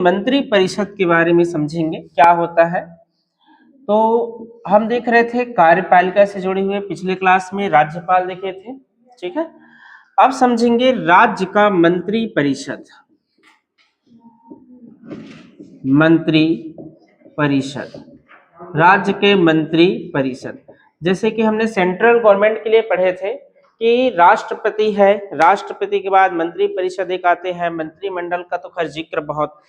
मंत्री परिषद के बारे में समझेंगे क्या होता है। तो हम देख रहे थे कार्यपालिका से जुड़े हुए, पिछले क्लास में राज्यपाल देखे थे, ठीक है। अब समझेंगे राज्य का मंत्री परिषद। मंत्री परिषद, राज्य के मंत्री परिषद, जैसे कि हमने सेंट्रल गवर्नमेंट के लिए पढ़े थे कि राष्ट्रपति है, राष्ट्रपति के बाद मंत्री परिषद एक आते हैं। मंत्रिमंडल का तो खैर जिक्र बहुत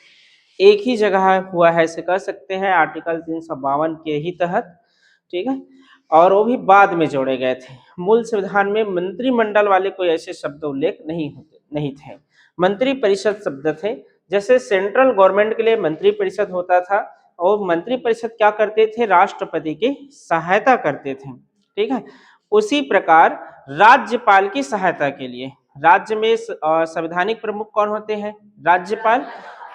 एक ही जगह हुआ है, ऐसे कह सकते हैं, आर्टिकल 352 के ही तहत, ठीक है। और वो भी बाद में जोड़े गए थे। मूल संविधान में मंत्रिमंडल वाले कोई ऐसे शब्द उल्लेख नहीं थे। मंत्री परिषद शब्द थे। जैसे सेंट्रल गवर्नमेंट के लिए मंत्री परिषद होता था, और मंत्री परिषद क्या करते थे, राष्ट्रपति की सहायता करते थे, ठीक है। उसी प्रकार राज्यपाल की सहायता के लिए, राज्य में संवैधानिक प्रमुख कौन होते हैं, राज्यपाल।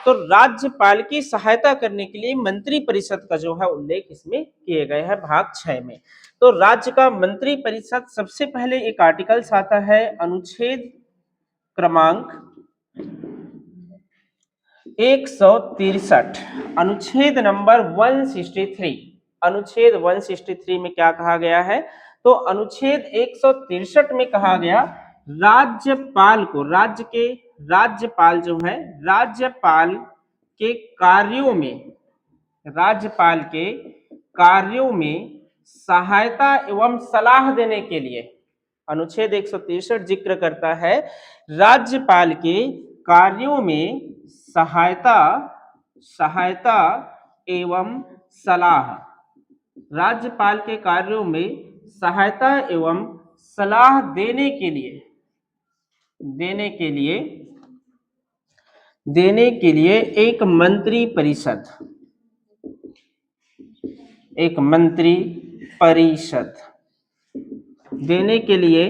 तो राज्यपाल की सहायता करने के लिए मंत्री परिषद का जो है उल्लेख इसमें किए गए हैं भाग 6 में। तो राज्य का मंत्री परिषद सबसे पहले एक आर्टिकल्स आता है, अनुच्छेद क्रमांक 163, अनुच्छेद नंबर 163। अनुच्छेद 163 में क्या कहा गया है, तो अनुच्छेद 163 में कहा गया राज्यपाल को, राज्य के राज्यपाल जो है, राज्यपाल के कार्यों में, राज्यपाल के कार्यों में सहायता एवं सलाह देने के लिए, अनुच्छेद 163 जिक्र करता है राज्यपाल के कार्यों में सहायता एवं सलाह, राज्यपाल के कार्यों में सहायता एवं सलाह देने के लिए एक मंत्री परिषद, एक मंत्री परिषद देने के लिए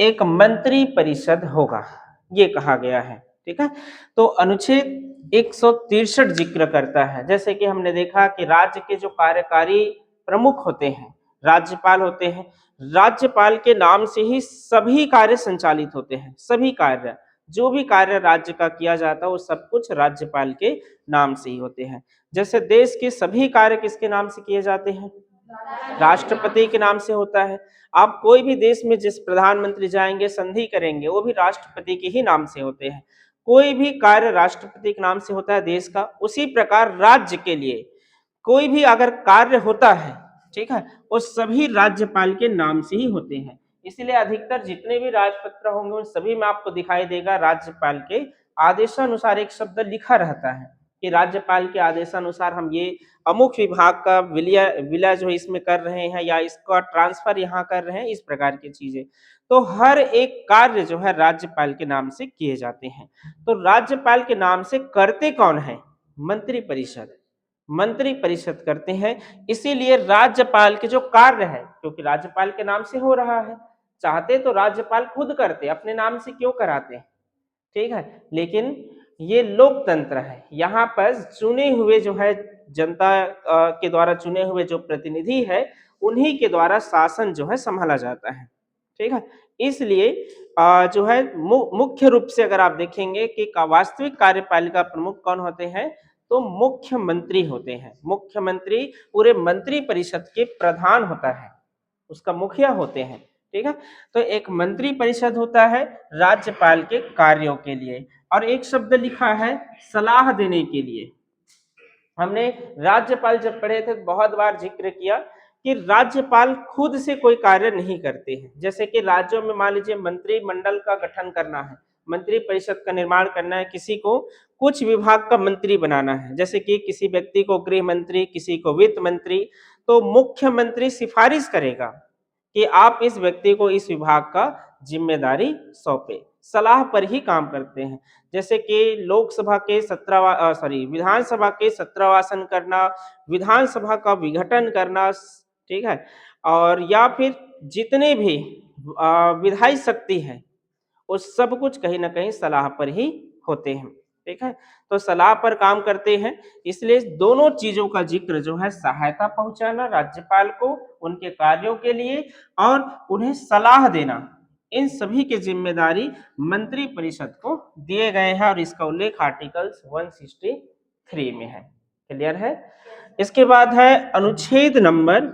एक मंत्री परिषद होगा, ये कहा गया है, ठीक है। तो अनुच्छेद 163 जिक्र करता है, जैसे कि हमने देखा कि राज्य के जो कार्यकारी प्रमुख होते हैं, राज्यपाल होते हैं, राज्यपाल के नाम से ही सभी कार्य संचालित होते हैं। सभी कार्य, जो भी कार्य राज्य का किया जाता है वो सब कुछ राज्यपाल के नाम से ही होते हैं। जैसे देश के सभी कार्य किसके नाम से किए जाते हैं, राष्ट्रपति के नाम से होता है। आप कोई भी देश में जिस प्रधानमंत्री जाएंगे, संधि करेंगे, वो भी राष्ट्रपति के ही नाम से होते हैं। कोई भी कार्य राष्ट्रपति के नाम से होता है देश का। उसी प्रकार राज्य के लिए कोई भी अगर कार्य होता है, ठीक है, वो सभी राज्यपाल के नाम से ही होते हैं। इसीलिए अधिकतर जितने भी राजपत्र होंगे उन सभी में आपको दिखाई देगा राज्यपाल के आदेशानुसार एक शब्द लिखा रहता है कि राज्यपाल के आदेशानुसार हम ये अमुक विभाग का विलय जो इसमें कर रहे हैं, या इसका ट्रांसफर यहाँ कर रहे हैं, इस प्रकार की चीजें। तो हर एक कार्य जो है राज्यपाल के नाम से किए जाते हैं। तो राज्यपाल के नाम से करते कौन है, मंत्री परिषद, मंत्री परिषद करते हैं। इसीलिए राज्यपाल के जो कार्य है, क्योंकि राज्यपाल के नाम से हो रहा है, चाहते तो राज्यपाल खुद करते, अपने नाम से क्यों कराते, ठीक है। लेकिन ये लोकतंत्र है, यहाँ पर चुने हुए जो है जनता के द्वारा चुने हुए जो प्रतिनिधि है, उन्हीं के द्वारा शासन जो है संभाला जाता है, ठीक है। इसलिए जो है मुख्य रूप से अगर आप देखेंगे कि वास्तविक कार्यपालिका प्रमुख कौन होते हैं, तो मुख्यमंत्री होते हैं। मुख्यमंत्री पूरे मंत्री परिषद के प्रधान होता है, उसका मुखिया होते हैं, ठीक है। तो एक मंत्री परिषद होता है राज्यपाल के कार्यों के लिए। और एक शब्द लिखा है सलाह देने के लिए। हमने राज्यपाल जब पढ़े थे तो बहुत बार जिक्र किया कि राज्यपाल खुद से कोई कार्य नहीं करते हैं। जैसे कि राज्यों में मान लीजिए मंत्रिमंडल का गठन करना है, मंत्री परिषद का निर्माण करना है, किसी को कुछ विभाग का मंत्री बनाना है, जैसे कि किसी व्यक्ति को गृह मंत्री, किसी को वित्त मंत्री, तो मुख्यमंत्री सिफारिश करेगा कि आप इस व्यक्ति को इस विभाग का जिम्मेदारी सौंपे, सलाह पर ही काम करते हैं। जैसे कि लोकसभा के विधानसभा के 17वासन करना, विधानसभा का विघटन करना, ठीक है, और या फिर जितने भी विधायी शक्ति है, वो सब कुछ कहीं ना कहीं सलाह पर ही होते हैं, ठीक है। तो सलाह पर काम करते हैं। इसलिए दोनों चीजों का जिक्र जो है, सहायता पहुंचाना राज्यपाल को उनके कार्यों के लिए और उन्हें सलाह देना, इन सभी की जिम्मेदारी मंत्री परिषद को दिए गए हैं। और इसका उल्लेख आर्टिकल 163 3 में है। क्लियर है? इसके बाद है अनुच्छेद नंबर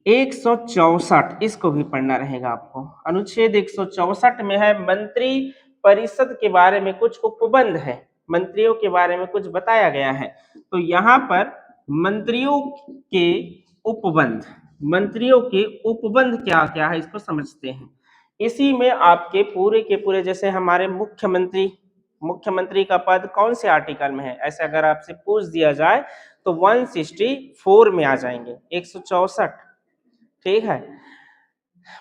164, इसको भी पढ़ना रहेगा आपको। अनुच्छेद 164 में है मंत्री परिषद के बारे में कुछ उपबंध है, मंत्रियों के बारे में कुछ बताया गया है। तो यहाँ पर मंत्रियों के उपबंध, मंत्रियों के उपबंध क्या क्या है इसको समझते हैं। इसी में आपके पूरे के पूरे, जैसे हमारे मुख्यमंत्री, मुख्यमंत्री का पद कौन से आर्टिकल में है, ऐसे अगर आपसे पूछ दिया जाए तो 164 में आ जाएंगे, 164। ठीक है,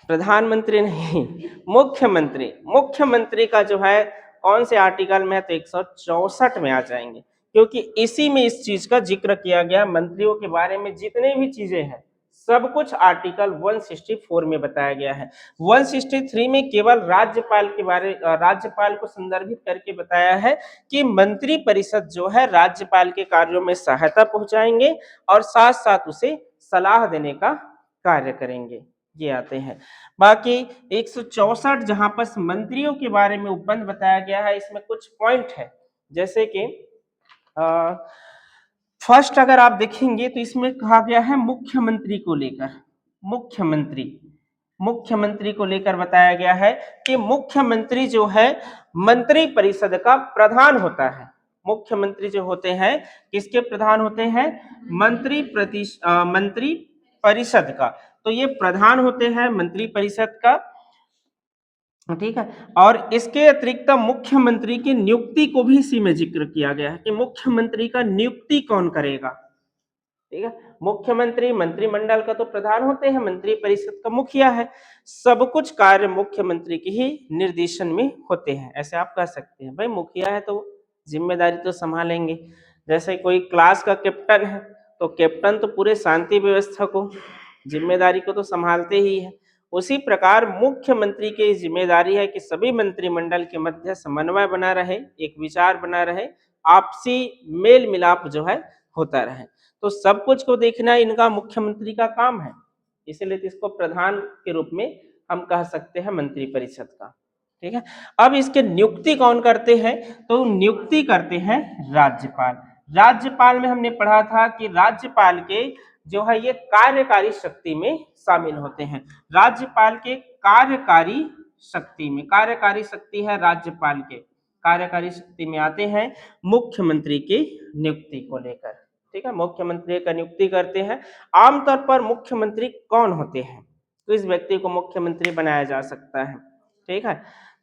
प्रधानमंत्री नहीं, मुख्यमंत्री, मुख्यमंत्री का जो है कौन से आर्टिकल में है, तो 164 में आ जाएंगे, क्योंकि इसी में इस चीज का जिक्र किया गया। मंत्रियों के बारे में जितने भी चीजें हैं सब कुछ आर्टिकल 164 में बताया गया है। 163 में केवल राज्यपाल के बारे, राज्यपाल को संदर्भित करके बताया है कि मंत्री परिषद जो है राज्यपाल के कार्यों में सहायता पहुंचाएंगे और साथ साथ उसे सलाह देने का कार्य करेंगे, ये आते हैं। बाकी 164 जहां पर मंत्रियों के बारे में उपबंध बताया गया है, इसमें कुछ पॉइंट है, जैसे कि फर्स्ट अगर आप देखेंगे तो इसमें कहा गया है मुख्यमंत्री को लेकर, मुख्यमंत्री, मुख्यमंत्री को लेकर बताया गया है कि मुख्यमंत्री जो है मंत्री परिषद का प्रधान होता है। मुख्यमंत्री जो होते हैं किसके प्रधान होते हैं, मंत्री परिषद का, तो ये प्रधान होते हैं मंत्री परिषद का। ठीक है, और इसके अतिरिक्त मुख्यमंत्री की नियुक्ति को भी इसी में जिक्र किया गया है कि मुख्यमंत्री का नियुक्ति कौन करेगा। ठीक है, मुख्यमंत्री मंत्रिमंडल का तो प्रधान होते हैं, मंत्री परिषद का मुखिया है, सब कुछ कार्य मुख्यमंत्री के ही निर्देशन में होते हैं। ऐसे आप कह सकते हैं भाई मुखिया है तो जिम्मेदारी तो संभालेंगे, जैसे कोई क्लास का कैप्टन है तो कैप्टन तो पूरे शांति व्यवस्था को, जिम्मेदारी को तो संभालते ही है। उसी प्रकार मुख्यमंत्री की जिम्मेदारी है कि सभी मंत्रिमंडल के मध्य समन्वय बना रहे, एक विचार बना रहे, आपसी मेल मिलाप जो है होता रहे। तो सब कुछ को देखना इनका मुख्यमंत्री का काम है, इसीलिए इसको प्रधान के रूप में हम कह सकते हैं मंत्री परिषद का। ठीक है, अब इसके नियुक्ति कौन करते हैं, तो नियुक्ति करते हैं राज्यपाल। राज्यपाल में हमने पढ़ा था कि राज्यपाल के जो है ये कार्यकारी शक्ति में शामिल होते हैं। राज्यपाल के कार्यकारी शक्ति में, कार्यकारी शक्ति है राज्यपाल के, कार्यकारी शक्ति में आते हैं मुख्यमंत्री की नियुक्ति को लेकर। ठीक है, मुख्यमंत्री का नियुक्ति करते हैं। आमतौर पर मुख्यमंत्री कौन होते हैं, तो इस व्यक्ति को मुख्यमंत्री बनाया जा सकता है। ठीक है,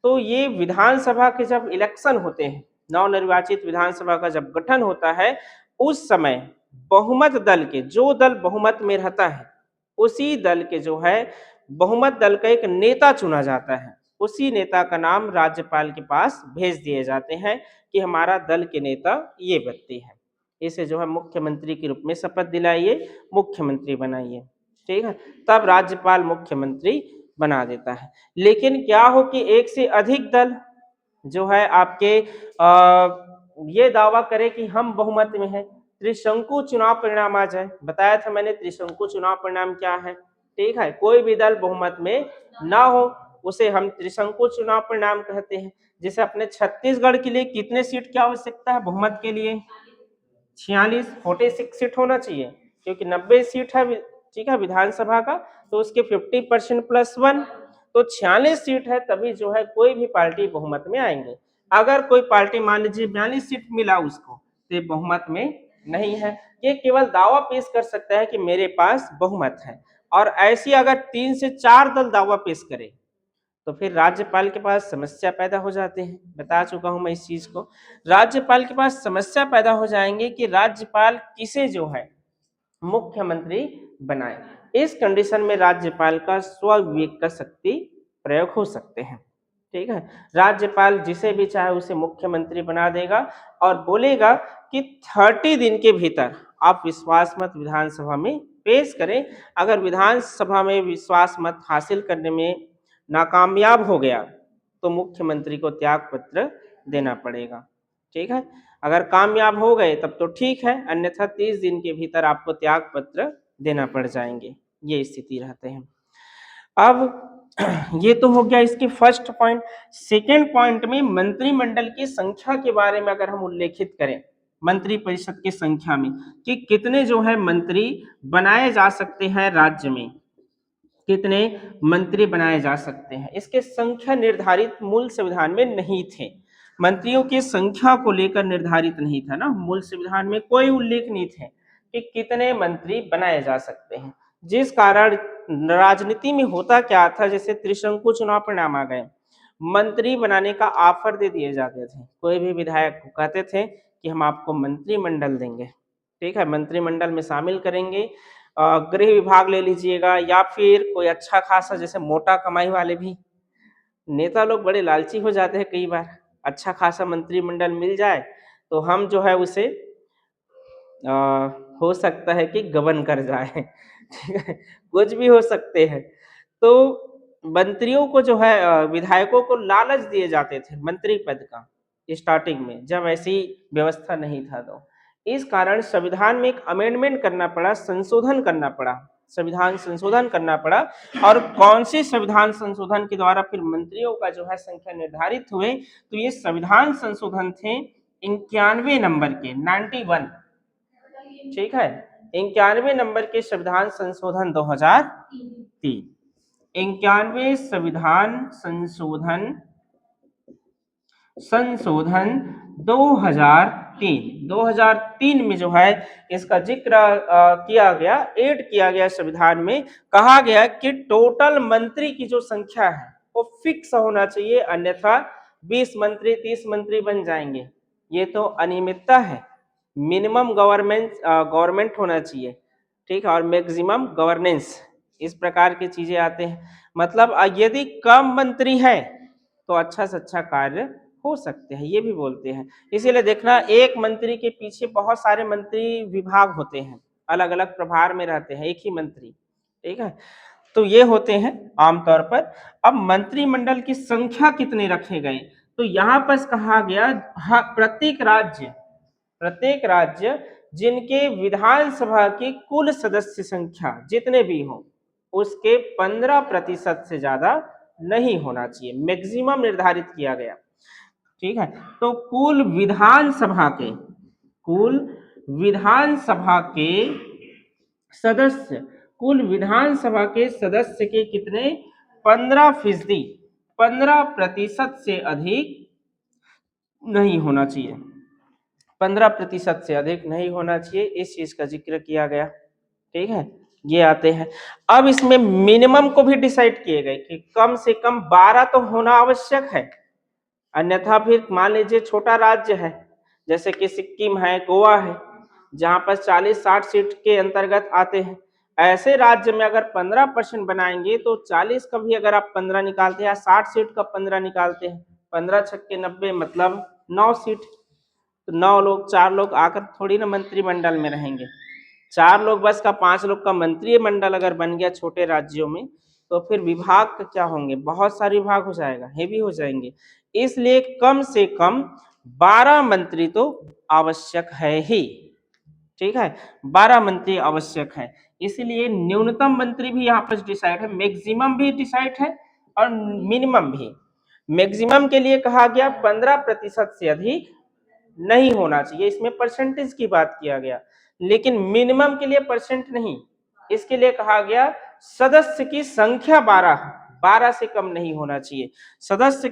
तो ये विधानसभा के जब इलेक्शन होते हैं, नवनिर्वाचित विधानसभा का जब गठन होता है, उस समय बहुमत दल के, जो दल बहुमत में रहता है उसी दल के जो है बहुमत दल का एक नेता चुना जाता है, उसी नेता का नाम राज्यपाल के पास भेज दिए जाते हैं कि हमारा दल के नेता ये व्यक्ति है, इसे जो है मुख्यमंत्री के रूप में शपथ दिलाइए, मुख्यमंत्री बनाइए। ठीक है, तब राज्यपाल मुख्यमंत्री बना देता है। लेकिन क्या हो कि एक से अधिक दल जो है आपके ये दावा करे कि हम बहुमत में हैं, त्रिशंकु चुनाव परिणाम आ जाए। बताया था मैंने त्रिशंकु चुनाव परिणाम क्या है। ठीक है, कोई भी दल बहुमत में ना हो उसे हम त्रिशंकु चुनाव परिणाम कहते हैं। जैसे अपने छत्तीसगढ़ के लिए कितने सीट की आवश्यकता है बहुमत के लिए, 46, 46 सीट होना चाहिए, क्योंकि 90 सीट है, ठीक है, विधानसभा का, तो उसके 50% प्लस 1, तो 46 सीट है, तभी जो है कोई भी पार्टी बहुमत में आएंगे। अगर कोई पार्टी मान लीजिए 42 सीट मिला उसको, तो ये बहुमत में नहीं है, ये केवल दावा पेश कर सकता है कि मेरे पास बहुमत है। और ऐसी अगर 3 से 4 दल दावा पेश करे तो फिर राज्यपाल के पास समस्या पैदा हो जाते हैं। बता चुका हूं मैं इस चीज को, राज्यपाल के पास समस्या पैदा हो जाएंगे कि राज्यपाल किसे जो है मुख्यमंत्री बनाए। इस कंडीशन में राज्यपाल का स्वविवेक का शक्ति प्रयोग हो सकते हैं। ठीक है, राज्यपाल जिसे भी चाहे उसे मुख्यमंत्री बना देगा और बोलेगा कि 30 दिन के भीतर आप विश्वास मत विधानसभा में पेश करें। अगर विधानसभा में विश्वास मत हासिल करने में नाकामयाब हो गया तो मुख्यमंत्री को त्याग पत्र देना पड़ेगा। ठीक है, अगर कामयाब हो गए तब तो ठीक है, अन्यथा 30 दिन के भीतर आपको त्याग पत्र देना पड़ जाएंगे, ये स्थिति रहते हैं। अब ये तो हो गया इसके फर्स्ट पॉइंट। सेकेंड पॉइंट में मंत्रिमंडल की संख्या के बारे में अगर हम उल्लेखित करें मंत्री परिषद की संख्या में, कि कितने जो है मंत्री बनाए जा सकते हैं राज्य में, कितने मंत्री बनाए जा सकते हैं, इसके संख्या निर्धारित मूल संविधान में नहीं थे। मंत्रियों की संख्या को लेकर निर्धारित नहीं था ना, मूल संविधान में कोई उल्लेख नहीं थे कि कितने मंत्री बनाए जा सकते हैं। जिस कारण राजनीति में होता क्या था, जैसे त्रिशंकु चुनाव परिणाम आ गए, मंत्री बनाने का ऑफर दे दिए जाते थे। कोई भी विधायक को कहते थे कि हम आपको मंत्रिमंडल देंगे, ठीक है, मंत्रिमंडल में शामिल करेंगे, गृह विभाग ले लीजिएगा, या फिर कोई अच्छा खासा, जैसे मोटा कमाई वाले भी नेता लोग बड़े लालची हो जाते हैं कई बार, अच्छा खासा मंत्रिमंडल मिल जाए तो हम जो है उसे हो सकता है कि गबन कर जाए ठीक है, कुछ भी हो सकते हैं। तो मंत्रियों को जो है विधायकों को लालच दिए जाते थे मंत्री पद का स्टार्टिंग में, जब ऐसी व्यवस्था नहीं था। तो इस कारण संविधान में एक अमेंडमेंट करना पड़ा, संशोधन करना पड़ा, संविधान संशोधन करना पड़ा। और कौन सी संविधान संशोधन के द्वारा फिर मंत्रियों का जो है संख्या निर्धारित हुए, तो ये संविधान संशोधन थे 91 नंबर के, 91, ठीक है, 91 नंबर के संविधान संशोधन 2003, 91 संशोधन 2003 में जो है इसका जिक्र किया गया, ऐड किया गया संविधान में। कहा गया कि टोटल मंत्री की जो संख्या है वो फिक्स होना चाहिए, अन्यथा 20 मंत्री 30 मंत्री बन जाएंगे, ये तो अनियमितता है। मिनिमम गवर्नमेंट होना चाहिए, ठीक है, और मैक्सिमम गवर्नेंस, इस प्रकार की चीजें आते हैं। मतलब यदि कम मंत्री है तो अच्छा से अच्छा कार्य हो सकते हैं, ये भी बोलते हैं। इसीलिए देखना, एक मंत्री के पीछे बहुत सारे मंत्री विभाग होते हैं, अलग अलग प्रभार में रहते हैं एक ही मंत्री, ठीक है, तो ये होते हैं आमतौर पर। अब मंत्रिमंडल की संख्या कितने रखे गए, तो यहाँ पर कहा गया प्रत्येक राज्य जिनके विधानसभा की कुल सदस्य संख्या जितने भी हो उसके 15% से ज्यादा नहीं होना चाहिए, मैक्सिमम निर्धारित किया गया, ठीक है। तो कुल विधानसभा के सदस्य के कितने, 15%, 15% से अधिक नहीं होना चाहिए, 15% से अधिक नहीं होना चाहिए, इस चीज का जिक्र किया गया, ठीक है। ये आते हैं। अब इसमें मिनिमम को भी डिसाइड किए गए कि कम से कम 12 तो होना आवश्यक है, अन्यथा फिर मान लीजिए छोटा राज्य है जैसे कि सिक्किम है, गोवा है, जहां पर 40-60 सीट के अंतर्गत आते हैं, ऐसे राज्य में अगर 15% बनाएंगे तो 40 का भी अगर आप 15 निकालते हैं, 60 सीट का 15 निकालते हैं, 15 छक्के 90, मतलब 9 सीट, तो 9 लोग 4 लोग आकर थोड़ी ना मंत्रिमंडल में रहेंगे, 4 लोग बस का 5 लोग का मंत्रिमंडल अगर बन गया छोटे राज्यों में, तो फिर विभाग का क्या होंगे, बहुत सारे विभाग हो जाएगा, हेवी हो जाएंगे। इसलिए कम से कम 12 मंत्री तो आवश्यक है ही, ठीक है, 12 मंत्री आवश्यक है। इसलिए न्यूनतम मंत्री भी यहाँ पर डिसाइड है, मैक्सिमम भी डिसाइड है और मिनिमम भी। मैक्सिमम के लिए कहा गया 15% से अधिक नहीं होना चाहिए, इसमें परसेंटेज की बात किया गया, लेकिन मिनिमम के लिए परसेंट नहीं, इसके लिए कहा गया सदस्य की संख्या 12 से कम नहीं होना चाहिए, सदस्य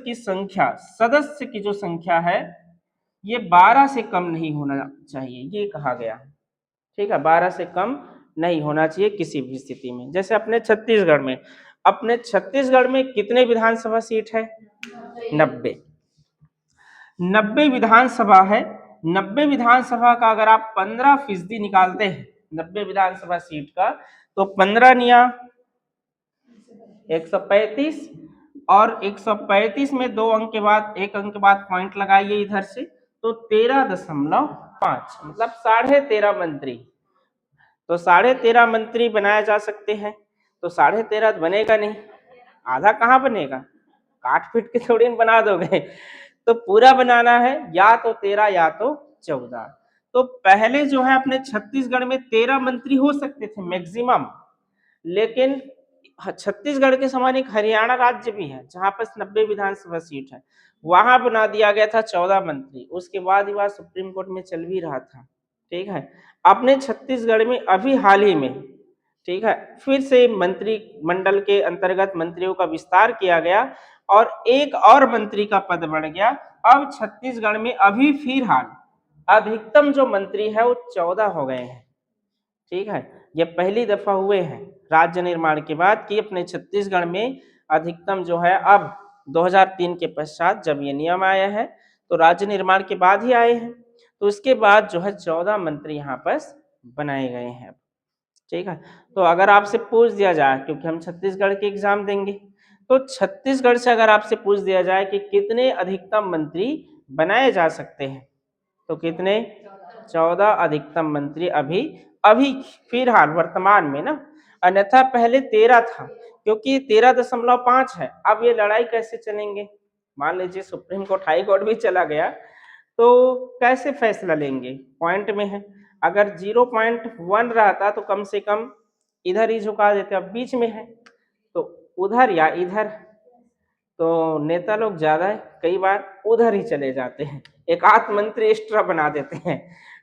की जो संख्या है ये 12 से कम नहीं होना चाहिए, ये कहा गया, ठीक है, 12 से कम नहीं होना चाहिए किसी भी स्थिति में। जैसे अपने छत्तीसगढ़ में कितने विधानसभा सीट है, 90 विधानसभा है। 90 विधानसभा का अगर आप 15% निकालते हैं 90 विधानसभा सीट का, तो 15 निया 135, और 135 में 2 अंक के बाद 1 अंक के बाद पॉइंट लगाइए इधर से, तो 13.5, मतलब 13.5 मंत्री, तो 13.5 मंत्री बनाया जा सकते हैं। तो 13.5 बनेगा नहीं, आधा कहाँ बनेगा, काट पीट के थोड़ी बना दोगे, तो पूरा बनाना है, या तो 13 या तो 14। तो पहले जो है अपने छत्तीसगढ़ में 13 मंत्री हो सकते थे मैक्सिमम, लेकिन छत्तीसगढ़ के समान एक हरियाणा राज्य भी है जहां पर 90 विधानसभा सीट है, वहां बना दिया गया था 14 मंत्री। उसके बाद विवाद सुप्रीम कोर्ट में चल भी रहा था, ठीक है। अपने छत्तीसगढ़ में अभी हाल ही में, ठीक है, फिर से मंत्री मंडल के अंतर्गत मंत्रियों का विस्तार किया गया और एक और मंत्री का पद बढ़ गया। अब छत्तीसगढ़ में अभी फिलहाल अधिकतम जो मंत्री है वो 14 हो गए हैं, ठीक है। ये पहली दफा हुए हैं राज्य निर्माण के बाद कि अपने छत्तीसगढ़ में अधिकतम जो है, अब 2003 के पश्चात जब ये नियम आया है तो राज्य निर्माण के बाद ही आए हैं, तो उसके बाद जो है 14 मंत्री यहाँ पर बनाए गए हैं, ठीक है। तो अगर आपसे पूछ दिया जाए, क्योंकि हम छत्तीसगढ़ के एग्जाम देंगे, तो छत्तीसगढ़ से अगर आपसे पूछ दिया जाए कि कितने अधिकतम मंत्री बनाए जा सकते हैं, तो कितने? 14 अधिकतम मंत्री अभी अभी फिलहाल वर्तमान में ना, अन्यथा पहले 13 था, क्योंकि 13.5 है। अब ये लड़ाई कैसे चलेंगे? मान लीजिए सुप्रीम कोर्ट, हाई कोर्ट भी चला गया तो कैसे फैसला लेंगे? पॉइंट में है। अगर 0.1 रहता तो कम से कम इधर ही झुका देते, अब बीच में है तो उधर या इधर, तो नेता लोग ज्यादा है, कई बार उधर ही चले जाते हैं, एक आध मंत्री एक्स्ट्रा बना देते हैं,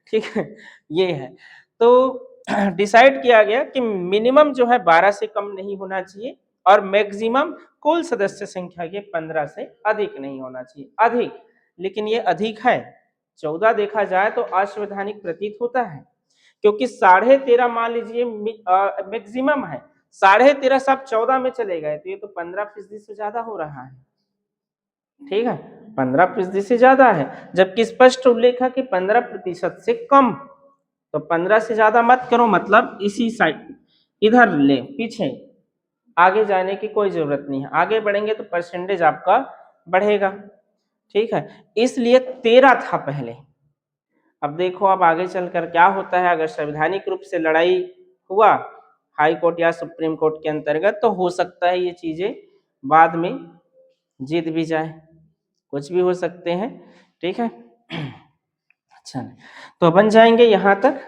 ठीक है। ये है, तो डिसाइड किया गया कि मिनिमम जो है 12 से कम नहीं होना चाहिए और मैक्सिमम कुल सदस्य संख्या के 15 से अधिक नहीं होना चाहिए। अधिक, लेकिन ये अधिक है, 14 देखा जाए तो असंवैधानिक प्रतीत होता है, क्योंकि 13.5 मान लीजिए मैक्सिमम है, 13.5 सब 14 में चले गए तो ये तो 15% से ज्यादा हो रहा है, ठीक है। 15% से ज्यादा है, जबकि स्पष्ट उल्लेख है कि 15% से कम। तो 15 से ज्यादा मत करो, मतलब इसी साइड इधर ले, पीछे आगे जाने की कोई जरूरत नहीं है, आगे बढ़ेंगे तो परसेंटेज आपका बढ़ेगा, ठीक है। इसलिए 13 था पहले। अब देखो अब आगे चलकर क्या होता है, अगर संवैधानिक रूप से लड़ाई हुआ हाई कोर्ट या सुप्रीम कोर्ट के अंतर्गत, तो हो सकता है ये चीजें बाद में जीत भी जाए, कुछ भी हो सकते हैं, ठीक है। अच्छा, तो बन जाएंगे यहाँ तक।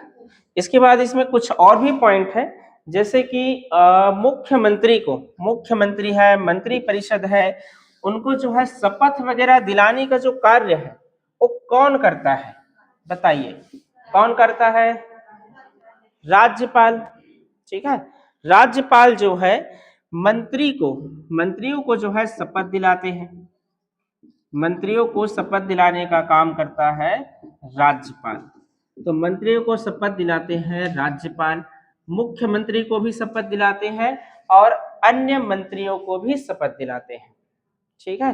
इसके बाद इसमें कुछ और भी पॉइंट है, जैसे कि मुख्यमंत्री को, मुख्यमंत्री है, मंत्री परिषद है, उनको जो है शपथ वगैरह दिलाने का जो कार्य है वो कौन करता है? बताइए, कौन करता है? राज्यपाल, ठीक है। राज्यपाल जो है मंत्रियों को जो है शपथ दिलाते हैं, मंत्रियों को शपथ दिलाने का काम करता है राज्यपाल। तो मंत्रियों को शपथ दिलाते हैं राज्यपाल, मुख्यमंत्री को भी शपथ दिलाते हैं और अन्य मंत्रियों को भी शपथ दिलाते हैं, ठीक है।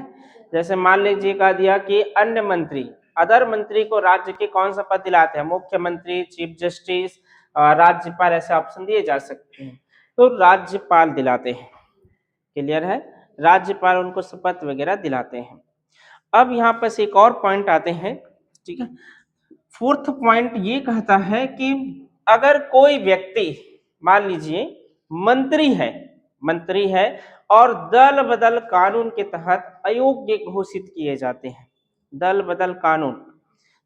जैसे मान लीजिए कह दिया कि अन्य मंत्री, अदर मंत्री को राज्य के कौन शपथ दिलाते हैं? मुख्यमंत्री, चीफ जस्टिस, राज्यपाल, ऐसे ऑप्शन दिए जा सकते हैं, तो राज्यपाल दिलाते हैं, क्लियर है। राज्यपाल उनको शपथ वगैरह दिलाते हैं। अब यहाँ पर एक और पॉइंट आते हैं, ठीक है। फोर्थ पॉइंट ये कहता है कि अगर कोई व्यक्ति मान लीजिए मंत्री है और दल बदल कानून के तहत अयोग्य घोषित किए जाते हैं, दल बदल कानून,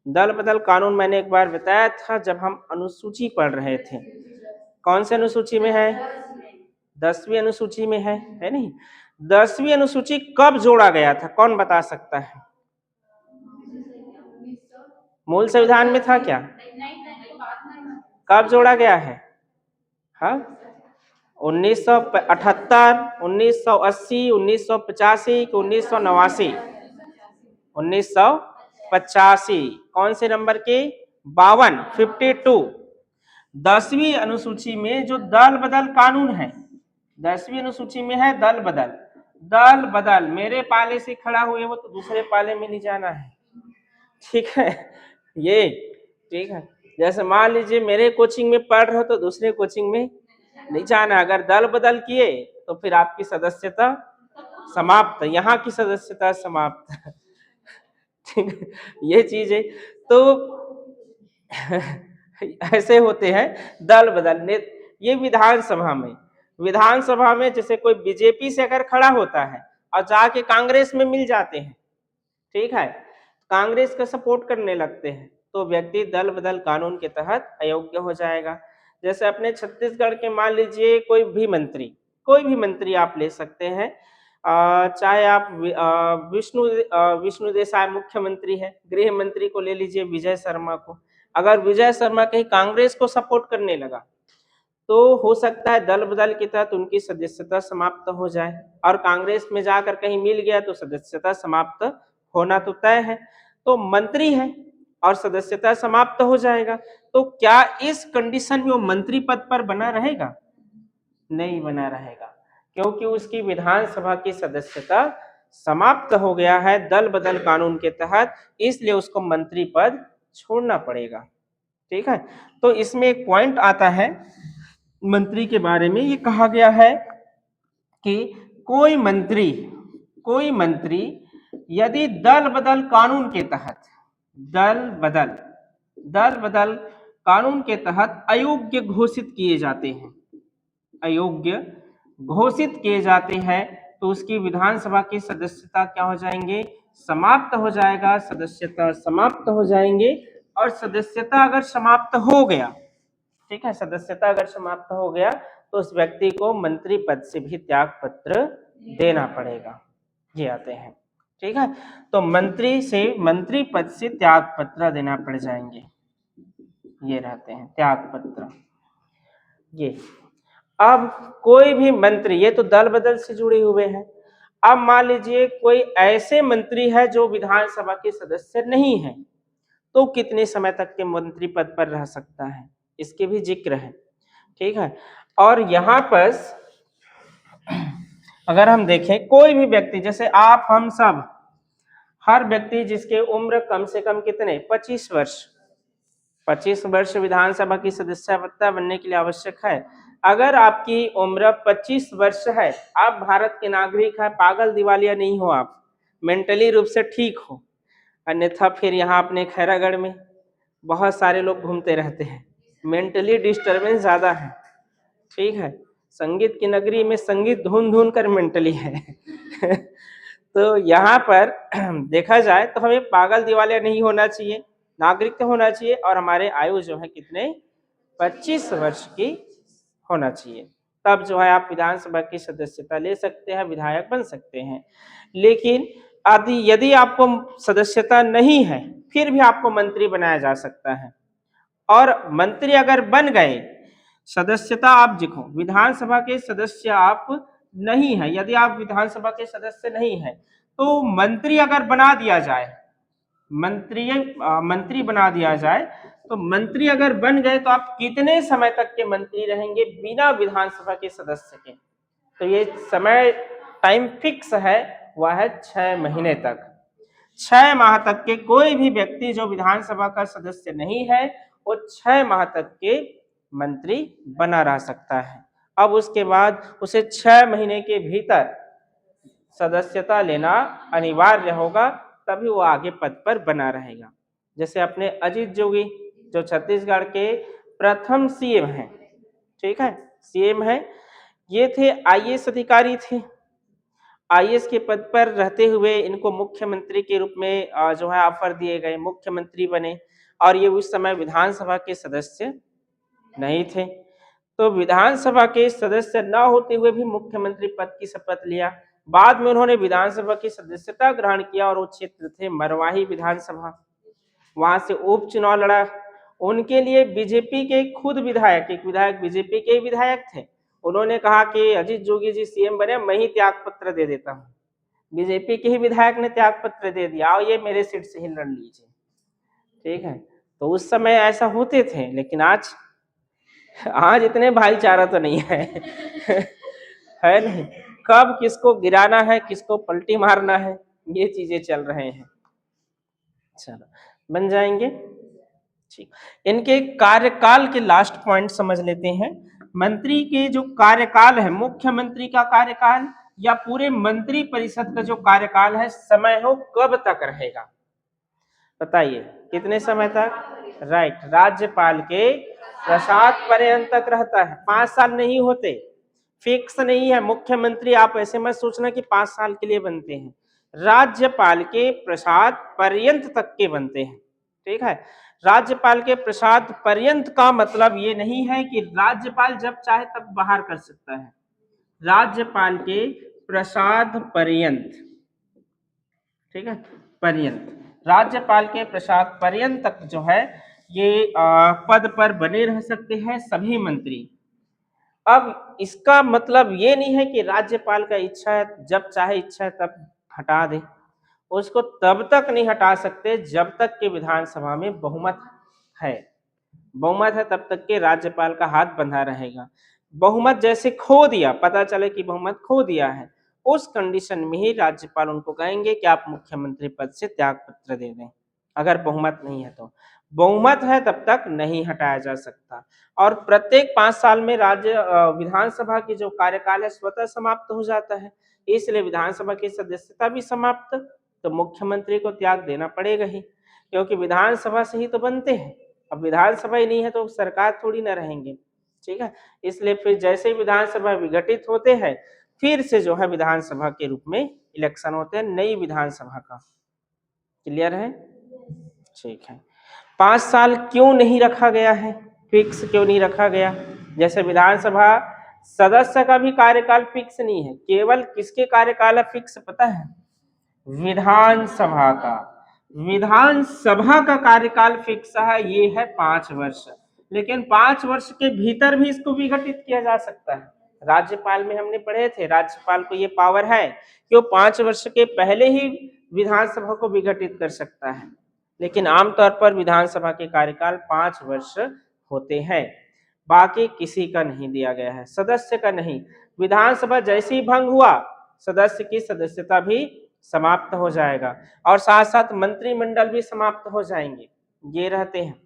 दल बदल कानून मैंने एक बार बताया था जब हम अनुसूची पढ़ रहे थे। कौन से अनुसूची में है? 10वीं अनुसूची में है नहीं? 10वीं अनुसूची कब जोड़ा गया था, कौन बता सकता है? मूल संविधान में था क्या? कब जोड़ा गया है? हाँ, 1978, 1980, 1985 कि 1989? 1985। कौन से नंबर के? 52, 52। 10वीं अनुसूची में जो दल बदल कानून है, 10वीं अनुसूची में है दल बदल। दल बदल, मेरे पाले से खड़ा हुए वो तो दूसरे पाले में नहीं जाना है, ठीक है। ये ठीक है, जैसे मान लीजिए मेरे कोचिंग में पढ़ रहे हो तो दूसरे कोचिंग में नहीं जाना, अगर दल बदल किए तो फिर आपकी सदस्यता समाप्त, यहाँ की सदस्यता समाप्त, ठीक है, ये चीज है। तो ऐसे होते हैं दल बदल। ये विधानसभा में जैसे कोई बीजेपी से अगर खड़ा होता है और जाके कांग्रेस में मिल जाते हैं, ठीक है, कांग्रेस का सपोर्ट करने लगते हैं, तो व्यक्ति दल बदल कानून के तहत अयोग्य हो जाएगा। जैसे अपने छत्तीसगढ़ के मान लीजिए कोई भी मंत्री, कोई भी मंत्री आप ले सकते हैं। चाहे आप विष्णु देसाई मुख्यमंत्री है, गृह मंत्री को ले लीजिए विजय शर्मा को। अगर विजय शर्मा कहीं कांग्रेस को सपोर्ट करने लगा तो हो सकता है दल बदल के तहत उनकी सदस्यता समाप्त हो जाए, और कांग्रेस में जाकर कहीं मिल गया तो सदस्यता समाप्त होना तो तय है। तो मंत्री है और सदस्यता समाप्त हो जाएगा, तो क्या इस कंडीशन में वो मंत्री पद पर बना रहेगा? नहीं बना रहेगा, क्योंकि उसकी विधानसभा की सदस्यता समाप्त हो गया है दल बदल कानून के तहत, इसलिए उसको मंत्री पद छोड़ना पड़ेगा। ठीक है, तो इसमें एक पॉइंट आता है मंत्री के बारे में, ये कहा गया है कि कोई मंत्री यदि दल बदल कानून के तहत दल बदल कानून के तहत अयोग्य घोषित किए जाते हैं, तो उसकी विधानसभा की सदस्यता क्या हो जाएंगे? समाप्त हो जाएगा, सदस्यता समाप्त हो जाएंगे। और सदस्यता अगर समाप्त हो गया, ठीक है, सदस्यता अगर समाप्त हो गया तो उस व्यक्ति को मंत्री पद से भी त्याग पत्र देना पड़ेगा। ये आते हैं, ठीक है, तो मंत्री पद से त्याग पत्र देना पड़ जाएंगे, ये रहते हैं त्याग पत्र। ये अब कोई भी मंत्री, ये तो दल बदल से जुड़े हुए हैं। अब मान लीजिए कोई ऐसे मंत्री है जो विधानसभा के सदस्य नहीं है, तो कितने समय तक के मंत्री पद पर रह सकता है, इसके भी जिक्र है। ठीक है, और यहाँ पर अगर हम देखें कोई भी व्यक्ति, जैसे आप हम सब, हर व्यक्ति जिसके उम्र कम से कम कितने 25 वर्ष विधानसभा की सदस्यता बनने के लिए आवश्यक है। अगर आपकी उम्र 25 वर्ष है, आप भारत के नागरिक हैं, पागल दिवालिया नहीं हो, आप मेंटली रूप से ठीक हो, अन्यथा फिर यहाँ अपने खैरागढ़ में बहुत सारे लोग घूमते रहते हैं, मेंटली डिस्टर्बेंस ज्यादा है। ठीक है, संगीत की नगरी में संगीत धुन धुन कर मेंटली है तो यहाँ पर देखा जाए तो हमें पागल दिवालिया नहीं होना चाहिए, नागरिक तो होना चाहिए, और हमारे आयु जो है कितने 25 वर्ष की होना चाहिए, तब जो है आप विधानसभा की सदस्यता ले सकते हैं, विधायक बन सकते हैं। लेकिन यदि आपको सदस्यता नहीं है फिर भी आपको मंत्री बनाया जा सकता है, और मंत्री अगर बन गए, सदस्यता आप देखो विधानसभा के सदस्य आप नहीं है, यदि आप विधानसभा के सदस्य नहीं है तो मंत्री अगर बना दिया जाए, मंत्री बना दिया जाए, तो मंत्री अगर बन गए तो आप कितने समय तक के मंत्री रहेंगे बिना विधानसभा के सदस्य के? तो ये समय टाइम फिक्स है, वह है 6 महीने तक। 6 माह तक के कोई भी व्यक्ति जो विधानसभा का सदस्य नहीं है वो 6 माह तक के मंत्री बना रह सकता है। अब उसके बाद उसे 6 महीने के भीतर सदस्यता लेना अनिवार्य होगा, तभी वो आगे पद पर बना रहेगा। जैसे अपने अजीत जोगी जो छत्तीसगढ़ के प्रथम सीएम हैं, ठीक है, सीएम है, ये थे आईएएस अधिकारी थे। आईएएस के पद पर रहते हुए इनको मुख्यमंत्री के रूप में जो है ऑफर दिए गए, मुख्यमंत्री बने, और ये उस समय विधानसभा के सदस्य नहीं थे। तो विधानसभा के सदस्य न होते हुए भी मुख्यमंत्री पद की शपथ लिया। बाद में उन्होंने विधानसभा की सदस्यता ग्रहण किया, और वो क्षेत्र थे मरवाही विधानसभा, वहां से उपचुनाव लड़ा। उनके लिए बीजेपी के खुद विधायक, एक विधायक बीजेपी के विधायक थे, उन्होंने कहा कि अजीत जोगी जी सीएम बने, मैं ही त्याग पत्र दे देता हूँ। बीजेपी के ही विधायक ने त्याग पत्र दे दिया, और ये मेरे सीट से ही लड़ लीजिए। ठीक है, तो उस समय ऐसा होते थे, लेकिन आज इतने भाईचारा तो नहीं है है नहीं, कब किसको गिराना है, किसको पलटी मारना है, ये चीजें चल रहे हैं। चलो बन जाएंगे, ठीक। इनके कार्यकाल के लास्ट पॉइंट समझ लेते हैं। मंत्री के जो कार्यकाल है, मुख्यमंत्री का कार्यकाल या पूरे मंत्री परिषद का जो कार्यकाल है, समय हो कब तक रहेगा बताइए, कितने समय तक? राइट, राज्यपाल के प्रसाद पर्यंत तक रहता है, 5 साल नहीं होते, फिक्स नहीं है। मुख्यमंत्री आप ऐसे मत सोचना कि 5 साल के लिए बनते हैं, राज्यपाल के प्रसाद पर्यंत तक के बनते हैं। ठीक है, राज्यपाल के प्रसाद पर्यंत का मतलब ये नहीं है कि राज्यपाल जब चाहे तब बाहर कर सकता है। राज्यपाल के प्रसाद पर्यंत, ठीक है, पर्यंत, राज्यपाल के प्रसाद पर्यंत तक जो है ये पद पर बने रह सकते हैं सभी मंत्री। अब इसका मतलब ये नहीं है कि राज्यपाल का इच्छा है जब चाहे इच्छा है तब हटा दे, उसको तब तक नहीं हटा सकते जब तक कि विधानसभा में बहुमत है। बहुमत है तब तक के राज्यपाल का हाथ बंधा रहेगा। बहुमत जैसे खो दिया, पता चले कि बहुमत खो दिया है, उस कंडीशन में ही राज्यपाल उनको कहेंगे कि आप मुख्यमंत्री पद से त्याग पत्र दे दें। अगर बहुमत नहीं है तो, बहुमत है तब तक नहीं हटाया जा सकता। और प्रत्येक 5 साल में विधानसभा की जो कार्यकाल है स्वतः समाप्त हो जाता है, इसलिए विधानसभा की सदस्यता भी समाप्त, तो मुख्यमंत्री को त्याग देना पड़ेगा ही, क्योंकि विधानसभा से ही तो बनते हैं। अब विधानसभा ही नहीं है तो सरकार थोड़ी ना रहेंगे, ठीक है। इसलिए फिर जैसे ही विधानसभा विघटित होते हैं, फिर से जो है विधानसभा के रूप में इलेक्शन होते हैं नई विधानसभा का। क्लियर है? ठीक है। 5 साल क्यों नहीं रखा गया है, फिक्स क्यों नहीं रखा गया? जैसे विधानसभा सदस्य का भी कार्यकाल फिक्स नहीं है, केवल किसके कार्यकाल फिक्स पता है? विधानसभा का। विधानसभा का कार्यकाल फिक्स है, ये है 5 वर्ष, लेकिन 5 वर्ष के भीतर भी इसको विघटित किया जा सकता है। राज्यपाल में हमने पढ़े थे, राज्यपाल को ये पावर है कि वो 5 वर्ष के पहले ही विधानसभा को विघटित कर सकता है, लेकिन आमतौर पर विधानसभा के कार्यकाल 5 वर्ष होते हैं। बाकी किसी का नहीं दिया गया है, सदस्य का नहीं। विधानसभा जैसे ही भंग हुआ, सदस्य की सदस्यता भी समाप्त हो जाएगा, और साथ साथ मंत्रिमंडल भी समाप्त हो जाएंगे, ये रहते हैं।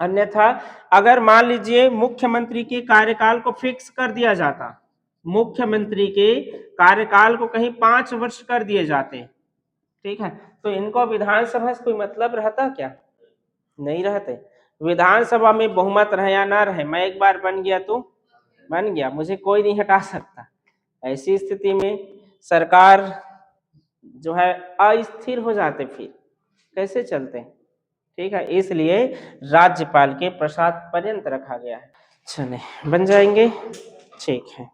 अन्यथा अगर मान लीजिए मुख्यमंत्री के कार्यकाल को फिक्स कर दिया जाता, मुख्यमंत्री के कार्यकाल को कहीं 5 वर्ष कर दिए जाते, ठीक है, तो इनको विधानसभा से कोई मतलब रहता क्या? नहीं रहते। विधानसभा में बहुमत रहे या ना रहे, मैं एक बार बन गया तो बन गया, मुझे कोई नहीं हटा सकता। ऐसी स्थिति में सरकार जो है अस्थिर हो जाते, फिर कैसे चलते हैं, ठीक है। इसलिए राज्यपाल के प्रसाद पर्यंत रखा गया है। चले बन जाएंगे, ठीक है।